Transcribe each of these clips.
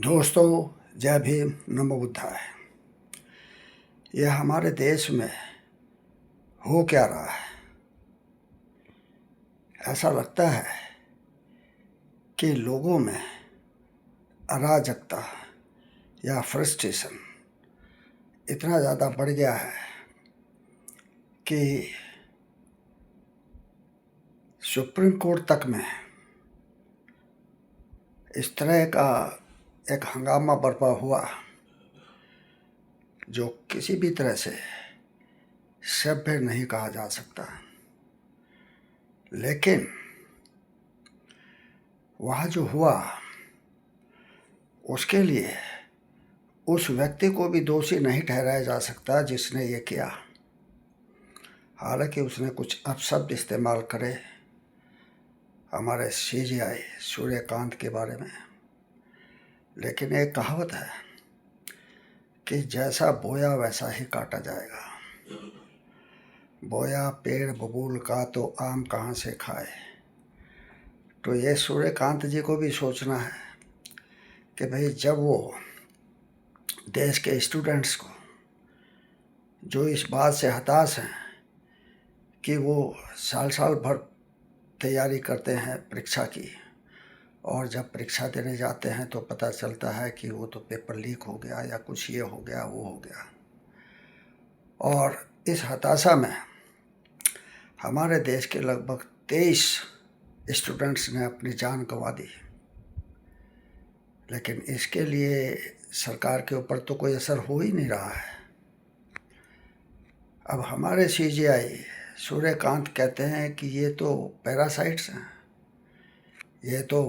दोस्तों, जय भीम, नमो बुद्धाय। यह हमारे देश में हो क्या रहा है? ऐसा लगता है कि लोगों में अराजकता या फ्रस्ट्रेशन इतना ज़्यादा बढ़ गया है कि सुप्रीम कोर्ट तक में इस तरह का एक हंगामा बर्पा हुआ जो किसी भी तरह से सभ्य नहीं कहा जा सकता। लेकिन वहाँ जो हुआ उसके लिए उस व्यक्ति को भी दोषी नहीं ठहराया जा सकता जिसने ये किया, हालांकि उसने कुछ अपशब्द इस्तेमाल करे हमारे सीजीआई सूर्यकांत के बारे में। लेकिन एक कहावत है कि जैसा बोया वैसा ही काटा जाएगा। बोया पेड़ बबूल का तो आम कहाँ से खाए। तो ये सूर्यकांत जी को भी सोचना है कि भाई, जब वो देश के स्टूडेंट्स को जो इस बात से हताश हैं कि वो साल साल भर तैयारी करते हैं परीक्षा की, और जब परीक्षा देने जाते हैं तो पता चलता है कि वो तो पेपर लीक हो गया या कुछ ये हो गया वो हो गया, और इस हताशा में हमारे देश के लगभग 23 स्टूडेंट्स ने अपनी जान गंवा दी। लेकिन इसके लिए सरकार के ऊपर तो कोई असर हो ही नहीं रहा है। अब हमारे सीजीआई सूर्यकांत कहते हैं कि ये तो पैरासाइट्स हैं, ये तो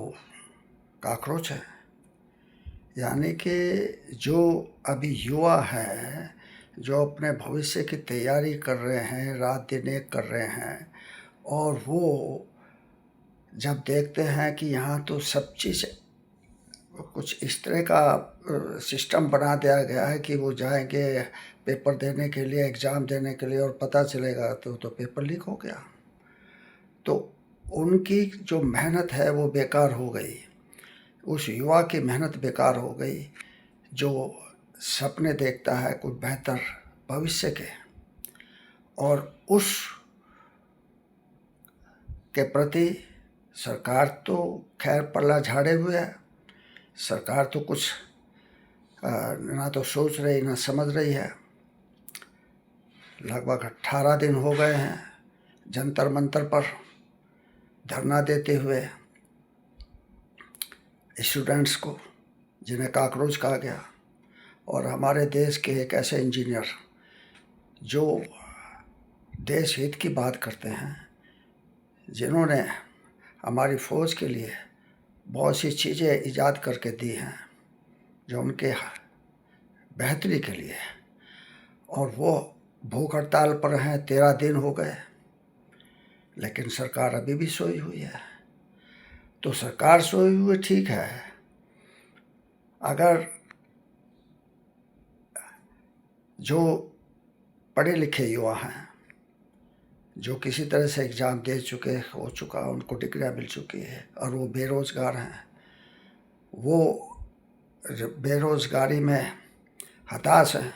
कॉकरोच है। यानी कि जो अभी युवा हैं, जो अपने भविष्य की तैयारी कर रहे हैं, रात दिन एक कर रहे हैं, और वो जब देखते हैं कि यहाँ तो सब चीज़ कुछ इस तरह का सिस्टम बना दिया गया है कि वो जाएंगे पेपर देने के लिए, एग्ज़ाम देने के लिए, और पता चलेगा तो पेपर लीक हो गया, तो उनकी जो मेहनत है वो बेकार हो गई। उस युवा की मेहनत बेकार हो गई जो सपने देखता है कुछ बेहतर भविष्य के, और उस के प्रति सरकार तो खैर पल्ला झाड़े हुए है। सरकार तो कुछ ना तो सोच रही ना समझ रही है। लगभग 18 दिन हो गए हैं जंतर मंतर पर धरना देते हुए स्टूडेंट्स को, जिन्हें कॉकरोच कहा गया। और हमारे देश के एक ऐसे इंजीनियर जो देश हित की बात करते हैं, जिन्होंने हमारी फ़ौज के लिए बहुत सी चीज़ें ईजाद करके दी हैं जो उनके बेहतरी के लिए, और वो भूख हड़ताल पर हैं। 13 दिन हो गए, लेकिन सरकार अभी भी सोई हुई है। तो सरकार सोई हुई ठीक है, अगर जो पढ़े लिखे युवा हैं, जो किसी तरह से एग्ज़ाम दे चुके हो चुका, उनको डिग्रियाँ मिल चुकी है, और वो बेरोज़गार हैं, वो बेरोज़गारी में हताश हैं,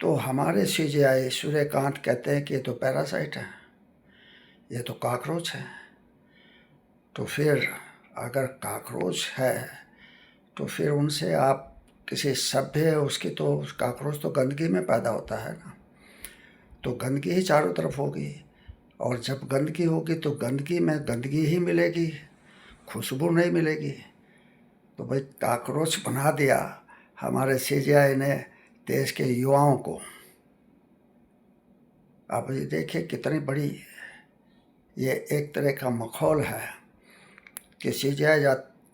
तो हमारे सीजीआई सूर्यकांत कहते हैं कि ये तो पैरासाइट है, ये तो कॉकरोच है। तो फिर अगर कॉकरोच है तो फिर उनसे आप किसी सभ्य, उसकी तो कॉकरोच तो गंदगी में पैदा होता है ना, तो गंदगी ही चारों तरफ होगी, और जब गंदगी होगी तो गंदगी में गंदगी ही मिलेगी, खुशबू नहीं मिलेगी। तो भाई, कॉकरोच बना दिया हमारे सीजीआई ने देश के युवाओं को। अब ये देखिए कितनी बड़ी ये एक तरह का माहौल है कि सीजीआई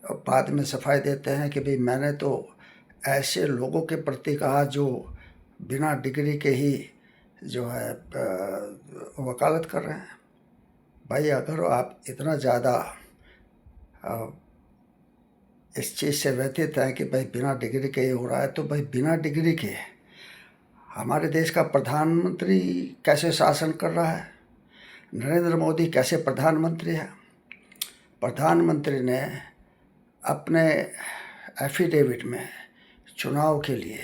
बाद में सफाई देते हैं कि भाई, मैंने तो ऐसे लोगों के प्रति कहा जो बिना डिग्री के ही जो है वकालत कर रहे हैं। भाई, अगर आप इतना ज़्यादा इस चीज़ से व्यथित हैं कि भाई बिना डिग्री के ही हो रहा है, तो भाई बिना डिग्री के हमारे देश का प्रधानमंत्री कैसे शासन कर रहा है? नरेंद्र मोदी कैसे प्रधानमंत्री है? प्रधानमंत्री ने अपने एफिडेविट में चुनाव के लिए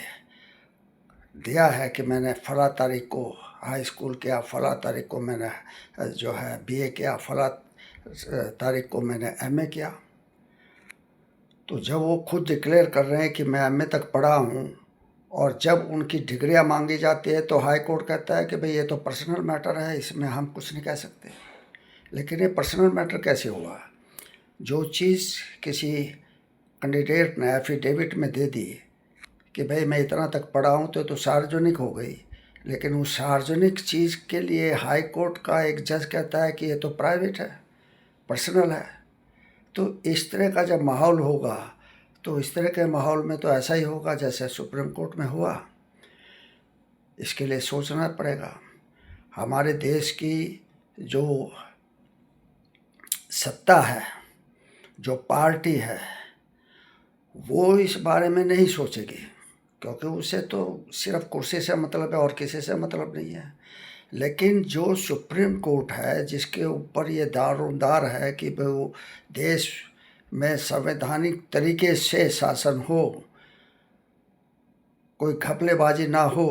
दिया है कि मैंने फला तारीख को हाई स्कूल किया, फला तारीख को मैंने जो है बीए किया, फला तारीख को मैंने एमए किया, तो जब वो खुद डिक्लेयर कर रहे हैं कि मैं एमए तक पढ़ा हूँ और जब उनकी डिग्रियाँ मांगी जाती है तो हाई कोर्ट कहता है कि भाई ये तो पर्सनल मैटर है, इसमें हम कुछ नहीं कह सकते। लेकिन ये पर्सनल मैटर कैसे हुआ? जो चीज़ किसी कैंडिडेट ने एफिडेविट में दे दी कि भाई मैं इतना तक पढ़ा हूँ तो सार्वजनिक हो गई, लेकिन उस सार्वजनिक चीज़ के लिए हाई कोर्ट का एक जज कहता है कि ये तो प्राइवेट है, पर्सनल है। तो इस तरह का जब माहौल होगा तो इस तरह के माहौल में तो ऐसा ही होगा जैसे सुप्रीम कोर्ट में हुआ। इसके लिए सोचना पड़ेगा। हमारे देश की जो सत्ता है, जो पार्टी है, वो इस बारे में नहीं सोचेगी, क्योंकि उसे तो सिर्फ कुर्सी से मतलब है और किसी से मतलब नहीं है। लेकिन जो सुप्रीम कोर्ट है, जिसके ऊपर ये दारोमदार है कि वो देश में संवैधानिक तरीके से शासन हो, कोई घपलेबाजी ना हो,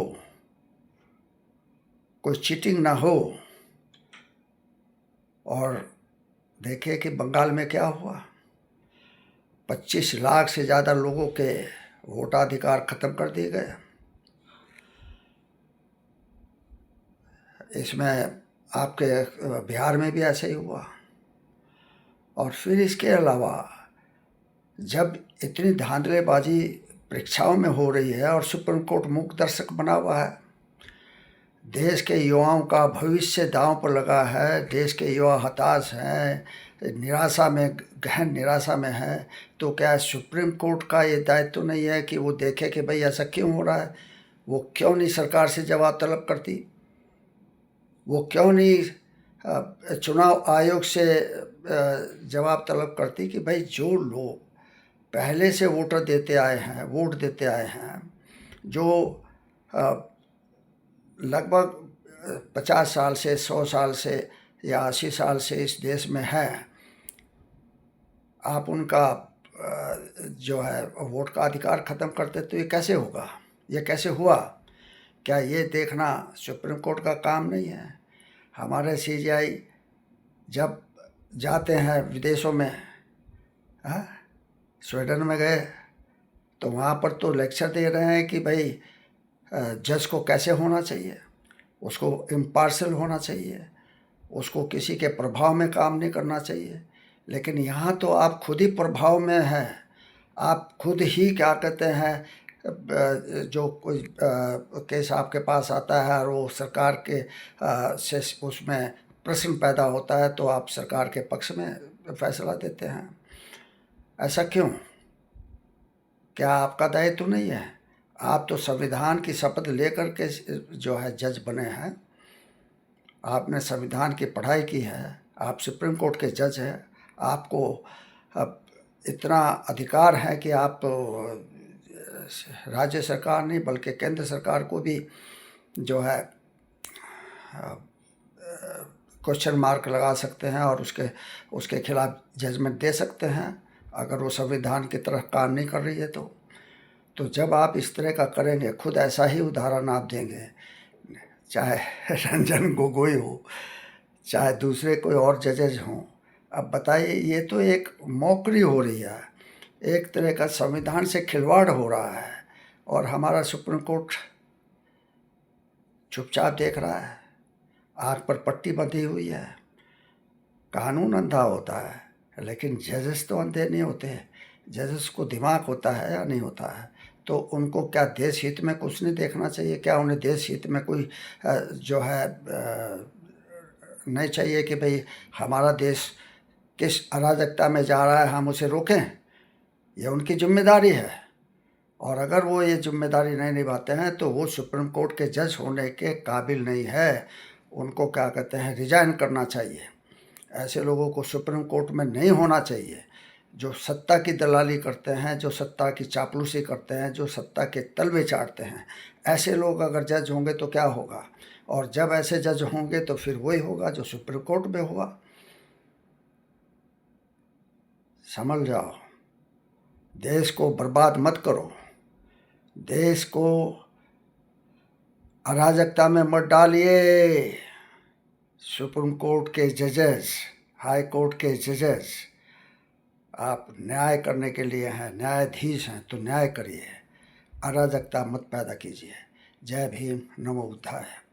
कोई चीटिंग ना हो। और देखिए कि बंगाल में क्या हुआ, 25 लाख से ज़्यादा लोगों के वोटाधिकार ख़त्म कर दिए गए। इसमें आपके बिहार में भी ऐसा ही हुआ। और फिर इसके अलावा जब इतनी धांधलेबाजी परीक्षाओं में हो रही है और सुप्रीम कोर्ट मूक दर्शक बना हुआ है, देश के युवाओं का भविष्य दांव पर लगा है, देश के युवा हताश हैं, निराशा में, गहन निराशा में है, तो क्या सुप्रीम कोर्ट का ये दायित्व तो नहीं है कि वो देखे कि भाई ऐसा क्यों हो रहा है? वो क्यों नहीं सरकार से जवाब तलब करती? वो क्यों नहीं चुनाव आयोग से जवाब तलब करती कि भाई जो लोग पहले से वोटर देते आए हैं, वोट देते आए हैं, जो लगभग 50 साल से, 100 साल से या 80 साल से इस देश में है, आप उनका जो है वोट का अधिकार ख़त्म करते तो ये कैसे होगा? ये कैसे हुआ? क्या ये देखना सुप्रीम कोर्ट का काम नहीं है? हमारे सीजीआई जब जाते हैं विदेशों में, स्वीडन में गए तो वहाँ पर तो लेक्चर दे रहे हैं कि भाई जज को कैसे होना चाहिए, उसको इम्पार्शियल होना चाहिए, उसको किसी के प्रभाव में काम नहीं करना चाहिए। लेकिन यहाँ तो आप खुद ही प्रभाव में हैं, आप खुद ही क्या कहते हैं, जो कोई केस आपके पास आता है और वो सरकार के से उसमें प्रश्न पैदा होता है तो आप सरकार के पक्ष में फैसला देते हैं। ऐसा क्यों? क्या आपका दायित्व तो नहीं है? आप तो संविधान की शपथ लेकर के जो है जज बने हैं, आपने संविधान की पढ़ाई की है, आप सुप्रीम कोर्ट के जज हैं, आपको अब इतना अधिकार है कि आप राज्य सरकार नहीं बल्कि केंद्र सरकार को भी जो है क्वेश्चन मार्क लगा सकते हैं और उसके खिलाफ जजमेंट दे सकते हैं अगर वो संविधान की तरह काम नहीं कर रही है तो जब आप इस तरह का करेंगे, खुद ऐसा ही उदाहरण आप देंगे, चाहे रंजन गोगोई हो, चाहे दूसरे कोई और जजेज हों, अब बताइए, ये तो एक मौकरी हो रही है, एक तरह का संविधान से खिलवाड़ हो रहा है और हमारा सुप्रीम कोर्ट चुपचाप देख रहा है, आँख पर पट्टी बंधी हुई है। कानून अंधा होता है लेकिन जजेस तो अंधे नहीं होते। जजेस को दिमाग होता है या नहीं होता है? तो उनको क्या देश हित में कुछ नहीं देखना चाहिए? क्या उन्हें देश हित में कोई जो है नहीं चाहिए कि भाई हमारा देश किस अराजकता में जा रहा है, हम उसे रोकें? यह उनकी जिम्मेदारी है और अगर वो ये जिम्मेदारी नहीं निभाते हैं तो वो सुप्रीम कोर्ट के जज होने के काबिल नहीं है। उनको क्या कहते हैं, रिजाइन करना चाहिए। ऐसे लोगों को सुप्रीम कोर्ट में नहीं होना चाहिए, जो सत्ता की दलाली करते हैं, जो सत्ता की चापलूसी करते हैं, जो सत्ता के तलवे चाटते हैं। ऐसे लोग अगर जज होंगे तो क्या होगा? और जब ऐसे जज होंगे तो फिर वही होगा जो सुप्रीम कोर्ट में हुआ। समझ जाओ। देश को बर्बाद मत करो, देश को अराजकता में मत डालिए। सुप्रीम कोर्ट के जजेस, हाई कोर्ट के जजेस, आप न्याय करने के लिए हैं, न्यायाधीश हैं, तो न्याय करिए, अराजकता मत पैदा कीजिए। जय भीम, नमो बुद्धाय।